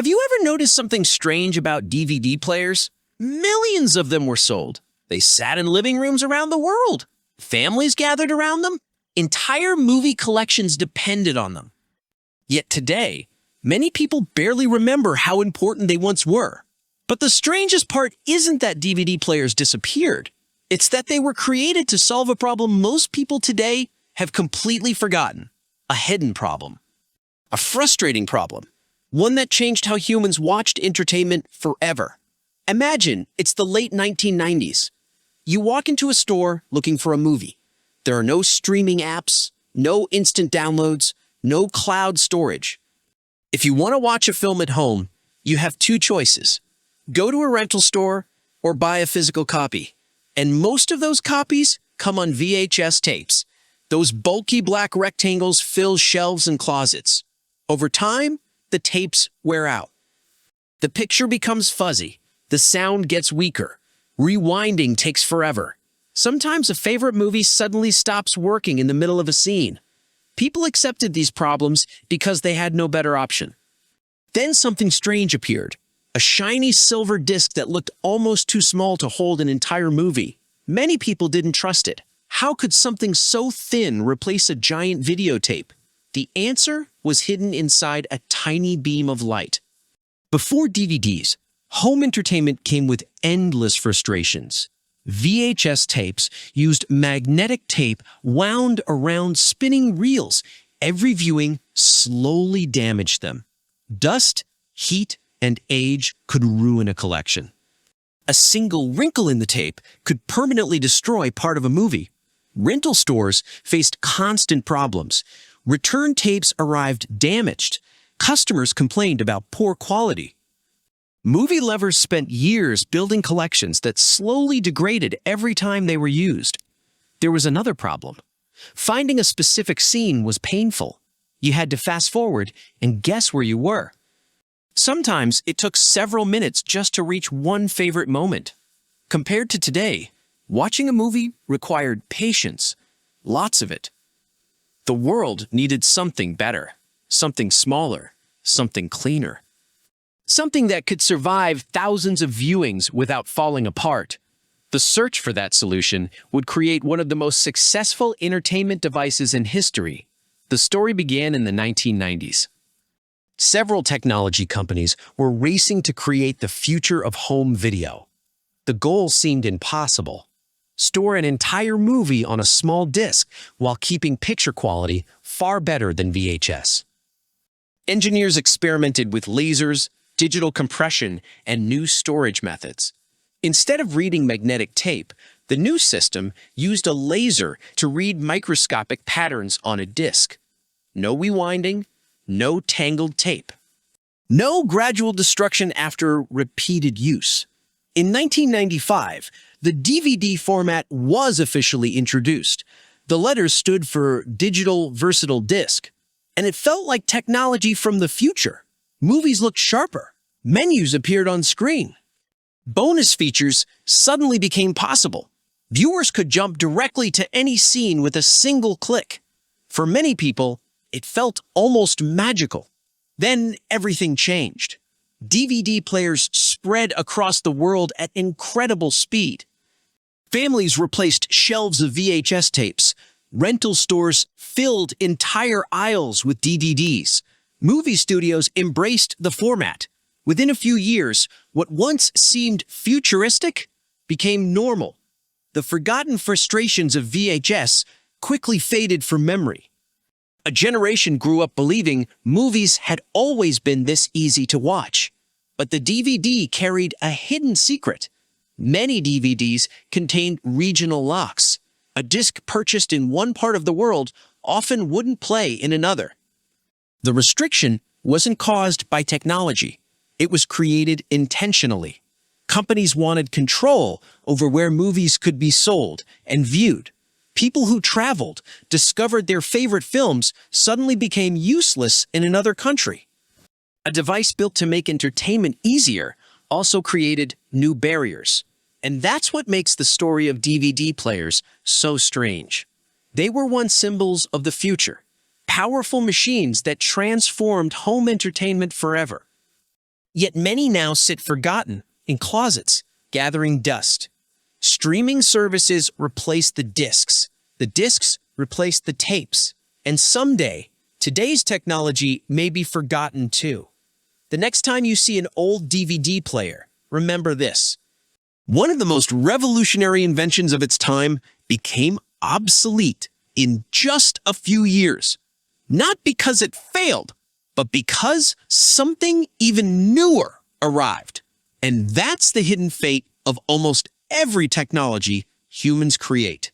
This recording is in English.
Have you ever noticed something strange about DVD players? Millions of them were sold. They sat in living rooms around the world. Families gathered around them. Entire movie collections depended on them. Yet today, many people barely remember how important they once were. But the strangest part isn't that DVD players disappeared. It's that they were created to solve a problem most people today have completely forgotten. A hidden problem. A frustrating problem. One that changed how humans watched entertainment forever. Imagine it's the late 1990s. You walk into a store looking for a movie. There are no streaming apps, no instant downloads, no cloud storage. If you want to watch a film at home, you have two choices. Go to a rental store or buy a physical copy. And most of those copies come on VHS tapes. Those bulky black rectangles fill shelves and closets. Over time, the tapes wear out. The picture becomes fuzzy. The sound gets weaker. Rewinding takes forever. Sometimes a favorite movie suddenly stops working in the middle of a scene. People accepted these problems because they had no better option. Then something strange appeared. A shiny silver disc that looked almost too small to hold an entire movie. Many people didn't trust it. How could something so thin replace a giant videotape? The answer was hidden inside a tiny beam of light. Before DVDs, home entertainment came with endless frustrations. VHS tapes used magnetic tape wound around spinning reels. Every viewing slowly damaged them. Dust, heat, and age could ruin a collection. A single wrinkle in the tape could permanently destroy part of a movie. Rental stores faced constant problems. Return tapes arrived damaged. Customers complained about poor quality. Movie lovers spent years building collections that slowly degraded every time they were used. There was another problem. Finding a specific scene was painful. You had to fast forward and guess where you were. Sometimes it took several minutes just to reach one favorite moment. Compared to today, watching a movie required patience, lots of it. The world needed something better, something smaller, something cleaner. Something that could survive thousands of viewings without falling apart. The search for that solution would create one of the most successful entertainment devices in history. The story began in the 1990s. Several technology companies were racing to create the future of home video. The goal seemed impossible. Store an entire movie on a small disc while keeping picture quality far better than VHS. Engineers experimented with lasers, digital compression, and new storage methods. Instead of reading magnetic tape, the new system used a laser to read microscopic patterns on a disc. No rewinding, no tangled tape. No gradual destruction after repeated use. In 1995, the DVD format was officially introduced. The letters stood for Digital Versatile Disc, and it felt like technology from the future. Movies looked sharper. Menus appeared on screen. Bonus features suddenly became possible. Viewers could jump directly to any scene with a single click. For many people, it felt almost magical. Then everything changed. DVD players spread across the world at incredible speed. Families replaced shelves of VHS tapes. Rental stores filled entire aisles with DVDs. Movie studios embraced the format. Within a few years, what once seemed futuristic became normal. The forgotten frustrations of VHS quickly faded from memory. A generation grew up believing movies had always been this easy to watch. But the DVD carried a hidden secret. Many DVDs contained regional locks. A disc purchased in one part of the world often wouldn't play in another. The restriction wasn't caused by technology. It was created intentionally. Companies wanted control over where movies could be sold and viewed. People who traveled, discovered their favorite films, suddenly became useless in another country. A device built to make entertainment easier also created new barriers. And that's what makes the story of DVD players so strange. They were once symbols of the future, powerful machines that transformed home entertainment forever. Yet many now sit forgotten in closets, gathering dust. Streaming services replace the discs replace the tapes, and someday, today's technology may be forgotten too. The next time you see an old DVD player, remember this. One of the most revolutionary inventions of its time became obsolete in just a few years. Not because it failed, but because something even newer arrived. And that's the hidden fate of almost every technology humans create.